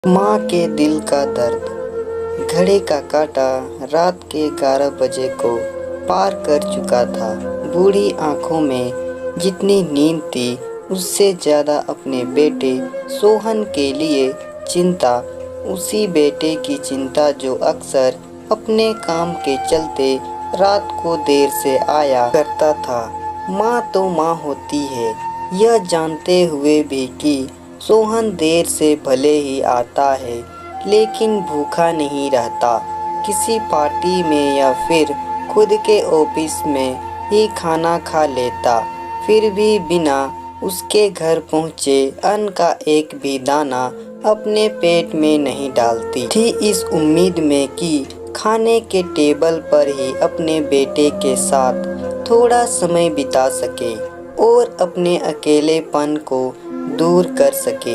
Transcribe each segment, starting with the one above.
माँ के दिल का दर्द। घड़ी का काटा रात के 11 बजे को पार कर चुका था। बूढ़ी आंखों में जितनी नींद थी उससे ज़्यादा अपने बेटे सोहन के लिए चिंता। उसी बेटे की चिंता जो अक्सर अपने काम के चलते रात को देर से आया करता था। माँ तो माँ होती है, यह जानते हुए भी कि सोहन देर से भले ही आता है लेकिन भूखा नहीं रहता। किसी पार्टी में या फिर खुद के ऑफिस में ही खाना खा लेता, फिर भी बिना उसके घर पहुँचे अन्न का एक भी दाना अपने पेट में नहीं डालती थी, इस उम्मीद में कि खाने के टेबल पर ही अपने बेटे के साथ थोड़ा समय बिता सके और अपने अकेलेपन को दूर कर सके।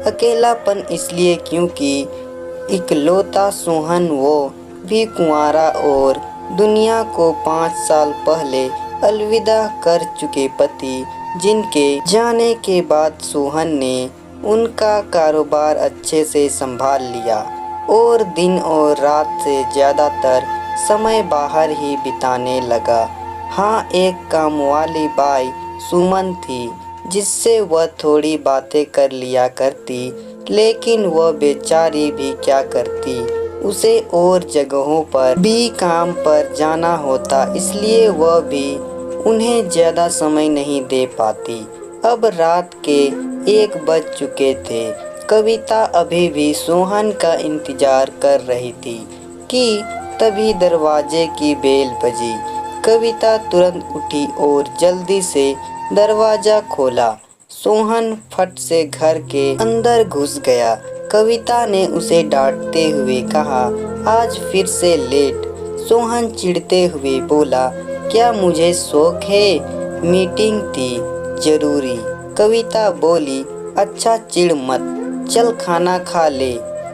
अकेलापन इसलिए क्योंकि इकलौता सोहन, वो भी कुंवारा और दुनिया को 5 साल पहले अलविदा कर चुके पति, जिनके जाने के बाद सोहन ने उनका कारोबार अच्छे से संभाल लिया और दिन और रात से ज़्यादातर समय बाहर ही बिताने लगा। हाँ, एक काम वाली बाई सुमन थी जिससे वह थोड़ी बातें कर लिया करती, लेकिन वह बेचारी भी क्या करती, उसे और जगहों पर भी काम पर जाना होता, इसलिए वह भी उन्हें ज़्यादा समय नहीं दे पाती। अब रात के 1 बज चुके थे। कविता अभी भी सोहन का इंतजार कर रही थी कि तभी दरवाजे की बेल बजी। कविता तुरंत उठी और जल्दी से दरवाजा खोला। सोहन फट से घर के अंदर घुस गया। कविता ने उसे डांटते हुए कहा, आज फिर से लेट। सोहन चिढ़ते हुए बोला, क्या मुझे शौक है, मीटिंग थी जरूरी। कविता बोली, अच्छा चिढ़ मत, चल खाना खा ले,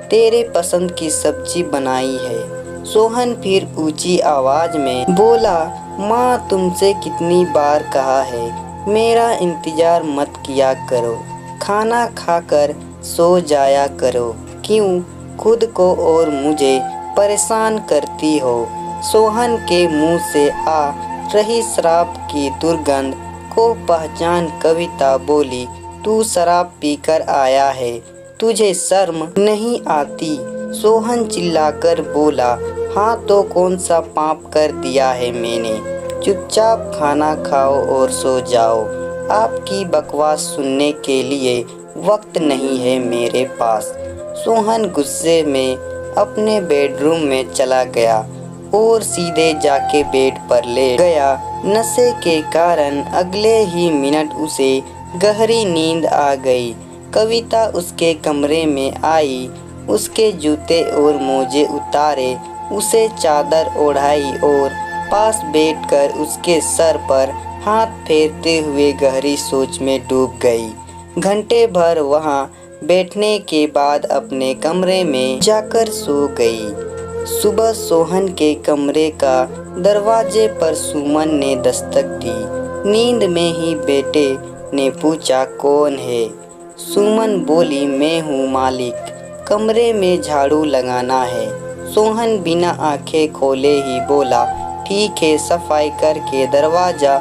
तेरे पसंद की सब्जी बनाई है। सोहन फिर ऊंची आवाज में बोला, माँ तुमसे कितनी बार कहा है मेरा इंतजार मत किया करो, खाना खाकर सो जाया करो, क्यों खुद को और मुझे परेशान करती हो। सोहन के मुंह से आ रही शराब की दुर्गंध को पहचान कविता बोली, तू शराब पीकर आया है, तुझे शर्म नहीं आती। सोहन चिल्लाकर बोला, हाँ तो कौन सा पाप कर दिया है मैंने, चुपचाप खाना खाओ और सो जाओ, आपकी बकवास सुनने के लिए वक्त नहीं है मेरे पास। सोहन गुस्से में अपने बेडरूम में चला गया और सीधे जाके बेड पर लेट गया। नशे के कारण अगले ही मिनट उसे गहरी नींद आ गई। कविता उसके कमरे में आई, उसके जूते और मोजे उतारे, उसे चादर ओढ़ाई और पास बैठकर उसके सर पर हाथ फेरते हुए गहरी सोच में डूब गई। घंटे भर वहां बैठने के बाद अपने कमरे में जाकर सो गई। सुबह सोहन के कमरे का दरवाजे पर सुमन ने दस्तक दी। नींद में ही बेटे ने पूछा, कौन है? सुमन बोली, मैं हूँ मालिक, कमरे में झाड़ू लगाना है। सोहन बिना आंखें खोले ही बोला, ठीक है, सफाई करके दरवाजा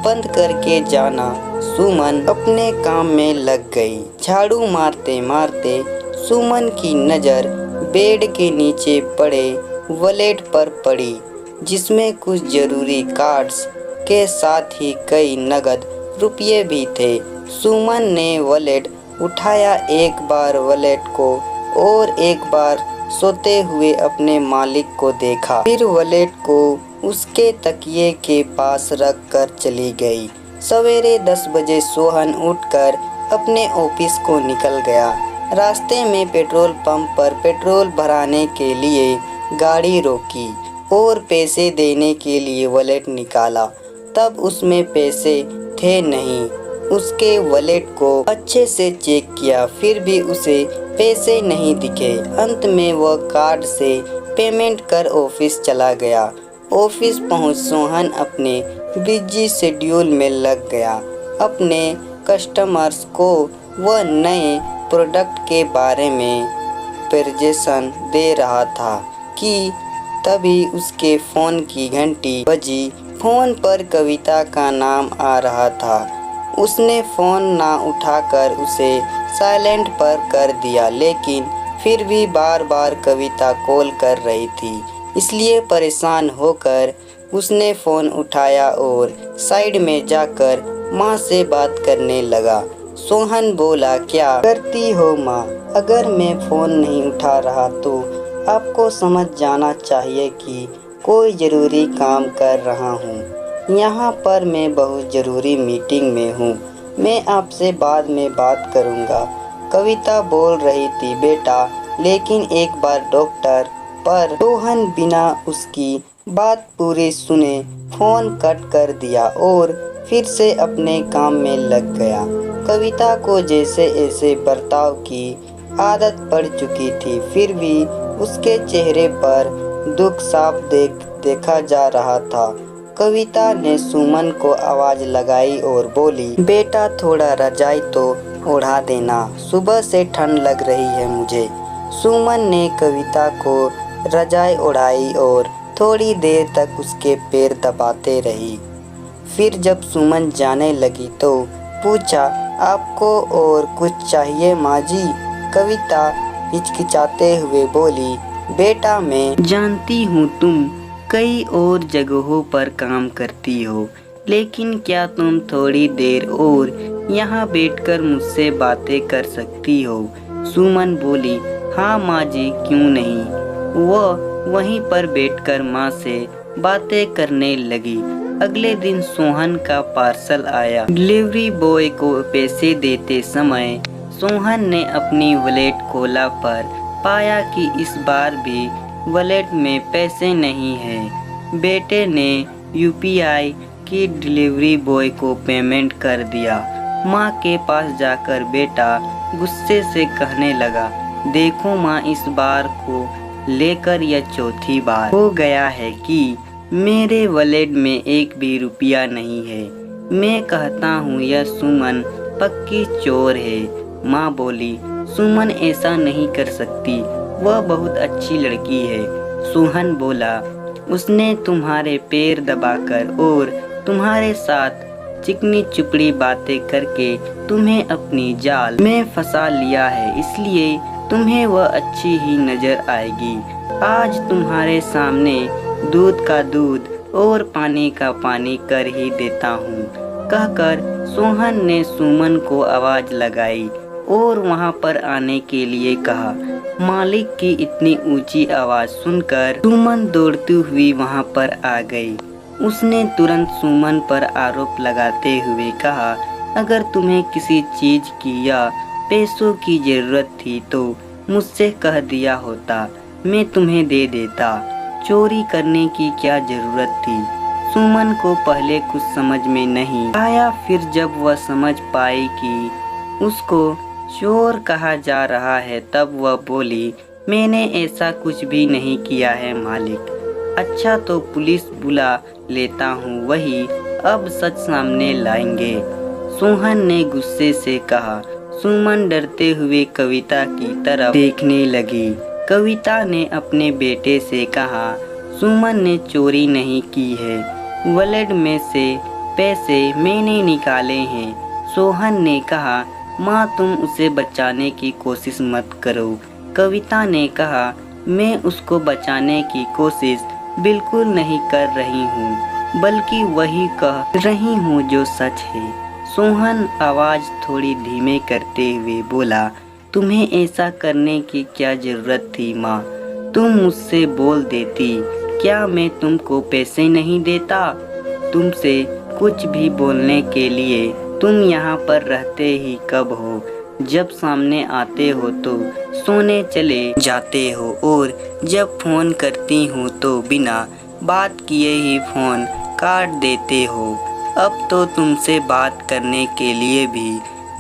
बंद करके जाना। सुमन अपने काम में लग गई। झाड़ू मारते मारते सुमन की नज़र बेड के नीचे पड़े वॉलेट पर पड़ी, जिसमें कुछ जरूरी कार्ड्स के साथ ही कई नगद रुपये भी थे। सुमन ने वॉलेट उठाया, एक बार वॉलेट को और एक बार सोते हुए अपने मालिक को देखा, फिर वॉलेट को उसके तकिए के पास रख कर चली गई। सवेरे 10 बजे सोहन उठकर अपने ऑफिस को निकल गया। रास्ते में पेट्रोल पंप पर पेट्रोल भराने के लिए गाड़ी रोकी और पैसे देने के लिए वॉलेट निकाला, तब उसमें पैसे थे नहीं। उसके वॉलेट को अच्छे से चेक किया, फिर भी उसे पैसे नहीं दिखे। अंत में वह कार्ड से पेमेंट कर ऑफिस चला गया। ऑफिस पहुंच सोहन अपने बिजी शेड्यूल में लग गया। अपने कस्टमर्स को वह नए प्रोडक्ट के बारे में प्रेजेंटेशन दे रहा था कि तभी उसके फ़ोन की घंटी बजी। फ़ोन पर कविता का नाम आ रहा था। उसने फ़ोन ना उठाकर उसे साइलेंट पर कर दिया, लेकिन फिर भी बार बार कविता कॉल कर रही थी। इसलिए परेशान होकर उसने फ़ोन उठाया और साइड में जाकर माँ से बात करने लगा। सोहन बोला, क्या करती हो माँ? अगर मैं फ़ोन नहीं उठा रहा तो आपको समझ जाना चाहिए कि कोई ज़रूरी काम कर रहा हूँ। यहाँ पर मैं बहुत ज़रूरी मीटिंग में हूँ। मैं आपसे बाद में बात करूँगा। कविता बोल रही थी, बेटा लेकिन एक बार डॉक्टर। पर सोहन बिना उसकी बात पूरी सुने फ़ोन कट कर दिया और फिर से अपने काम में लग गया। कविता को जैसे ऐसे बर्ताव की आदत पड़ चुकी थी, फिर भी उसके चेहरे पर दुख साफ देखा जा रहा था। कविता ने सुमन को आवाज़ लगाई और बोली, बेटा थोड़ा रजाई तो ओढ़ा देना, सुबह से ठंड लग रही है मुझे। सुमन ने कविता को रजाई ओढ़ाई और थोड़ी देर तक उसके पैर दबाते रही। फिर जब सुमन जाने लगी तो पूछा, आपको और कुछ चाहिए माँ जी? कविता हिचकिचाते हुए बोली, बेटा मैं जानती हूँ तुम कई और जगहों पर काम करती हो, लेकिन क्या तुम थोड़ी देर और यहाँ बैठकर मुझसे बातें कर सकती हो? सुमन बोली, हाँ माँ जी, क्यों नहीं। वह वहीं पर बैठकर माँ से बातें करने लगी। अगले दिन सोहन का पार्सल आया। डिलीवरी बॉय को पैसे देते समय सोहन ने अपनी वॉलेट खोला पर पाया कि इस बार भी वॉलेट में पैसे नहीं हैं। बेटे ने यूपीआई की डिलीवरी बॉय को पेमेंट कर दिया। माँ के पास जाकर बेटा गुस्से से कहने लगा, देखो माँ, इस बार को लेकर यह चौथी बार हो गया है कि मेरे वॉलेट में एक भी रुपया नहीं है। मैं कहता हूँ यह सुमन पक्की चोर है। माँ बोली, सुमन ऐसा नहीं कर सकती, वह बहुत अच्छी लड़की है। सोहन बोला, उसने तुम्हारे पैर दबाकर और तुम्हारे साथ चिकनी चुपड़ी बातें करके तुम्हें अपनी जाल में फंसा लिया है, इसलिए तुम्हें वह अच्छी ही नजर आएगी। आज तुम्हारे सामने दूध का दूध और पानी का पानी कर ही देता हूँ, कहकर सोहन ने सुमन को आवाज लगाई और वहाँ पर आने के लिए कहा। मालिक की इतनी ऊंची आवाज सुनकर सुमन दौड़ती हुई वहाँ पर आ गई। उसने तुरंत सुमन पर आरोप लगाते हुए कहा, अगर तुम्हें किसी चीज की या पैसों की जरूरत थी तो मुझसे कह दिया होता, मैं तुम्हें दे देता। चोरी करने की क्या जरूरत थी? सुमन को पहले कुछ समझ में नहीं आया, फिर जब वह समझ पाई कि उसको चोर कहा जा रहा है तब वह बोली, मैंने ऐसा कुछ भी नहीं किया है मालिक। अच्छा तो पुलिस बुला लेता हूँ, वही अब सच सामने लाएंगे। सोहन ने गुस्से से कहा। सुमन डरते हुए कविता की तरफ देखने लगी। कविता ने अपने बेटे से कहा, सुमन ने चोरी नहीं की है, वॉलेट में से पैसे मैंने निकाले हैं। सोहन ने कहा, माँ तुम उसे बचाने की कोशिश मत करो। कविता ने कहा, मैं उसको बचाने की कोशिश बिल्कुल नहीं कर रही हूँ, बल्कि वही कह रही हूँ जो सच है। सोहन आवाज थोड़ी धीमे करते हुए बोला, तुम्हें ऐसा करने की क्या जरूरत थी माँ? तुम मुझसे बोल देती, क्या मैं तुमको पैसे नहीं देता? तुमसे कुछ भी बोलने के लिए तुम यहाँ पर रहते ही कब हो? जब सामने आते हो तो सोने चले जाते हो और जब फ़ोन करती हूँ तो बिना बात किए ही फ़ोन काट देते हो। अब तो तुमसे बात करने के लिए भी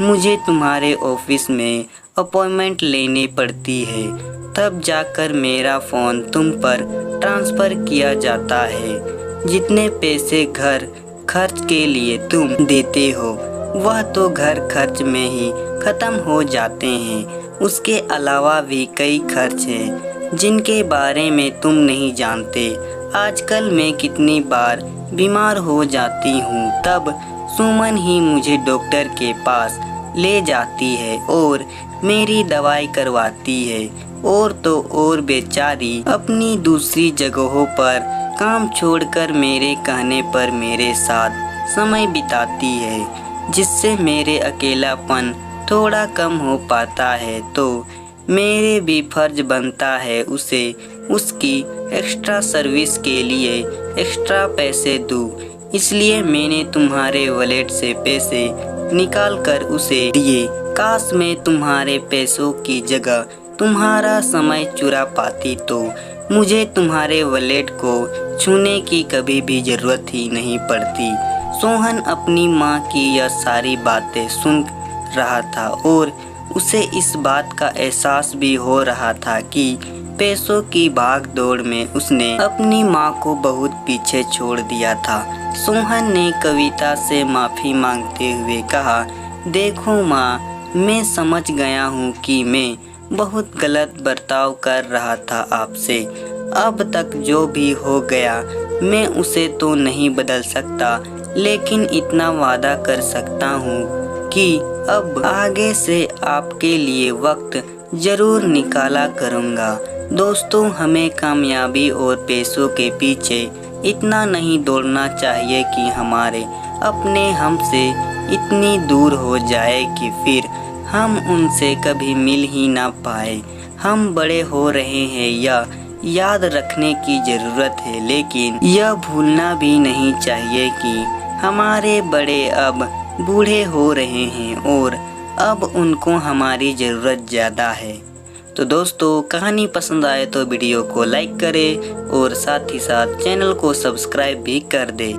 मुझे तुम्हारे ऑफिस में अपॉइंटमेंट लेनी पड़ती है, तब जाकर मेरा फ़ोन तुम पर ट्रांसफ़र किया जाता है। जितने पैसे घर खर्च के लिए तुम देते हो वह तो घर खर्च में ही ख़त्म हो जाते हैं। उसके अलावा भी कई खर्च हैं जिनके बारे में तुम नहीं जानते। आजकल मैं कितनी बार बीमार हो जाती हूँ, तब सुमन ही मुझे डॉक्टर के पास ले जाती है और मेरी दवाई करवाती है। और तो और बेचारी अपनी दूसरी जगहों पर काम छोड़कर मेरे कहने पर मेरे साथ समय बिताती है, जिससे मेरे अकेलापन थोड़ा कम हो पाता है। तो मेरे भी फर्ज बनता है उसे उसकी एक्स्ट्रा सर्विस के लिए एक्स्ट्रा पैसे दूं। इसलिए मैंने तुम्हारे वॉलेट से पैसे निकाल कर उसे दिए। काश मैं तुम्हारे पैसों की जगह तुम्हारा समय चुरा पाती तो मुझे तुम्हारे वॉलेट को छूने की कभी भी जरूरत ही नहीं पड़ती। सोहन अपनी माँ की यह सारी बातें सुन रहा था और उसे इस बात का एहसास भी हो रहा था कि पैसों की भाग दौड़ में उसने अपनी माँ को बहुत पीछे छोड़ दिया था। सोहन ने कविता से माफ़ी मांगते हुए कहा, देखो माँ, मैं समझ गया हूँ कि मैं बहुत गलत बर्ताव कर रहा था आपसे। अब तक जो भी हो गया मैं उसे तो नहीं बदल सकता, लेकिन इतना वादा कर सकता हूँ कि अब आगे से आपके लिए वक्त ज़रूर निकाला करूँगा। दोस्तों, हमें कामयाबी और पैसों के पीछे इतना नहीं दौड़ना चाहिए कि हमारे अपने हमसे इतनी दूर हो जाए कि फिर हम उनसे कभी मिल ही ना पाए। हम बड़े हो रहे हैं यह याद रखने की ज़रूरत है, लेकिन यह भूलना भी नहीं चाहिए कि हमारे बड़े अब बूढ़े हो रहे हैं और अब उनको हमारी ज़रूरत ज़्यादा है। तो दोस्तों, कहानी पसंद आए तो वीडियो को लाइक करें और साथ ही साथ चैनल को सब्सक्राइब भी कर दें।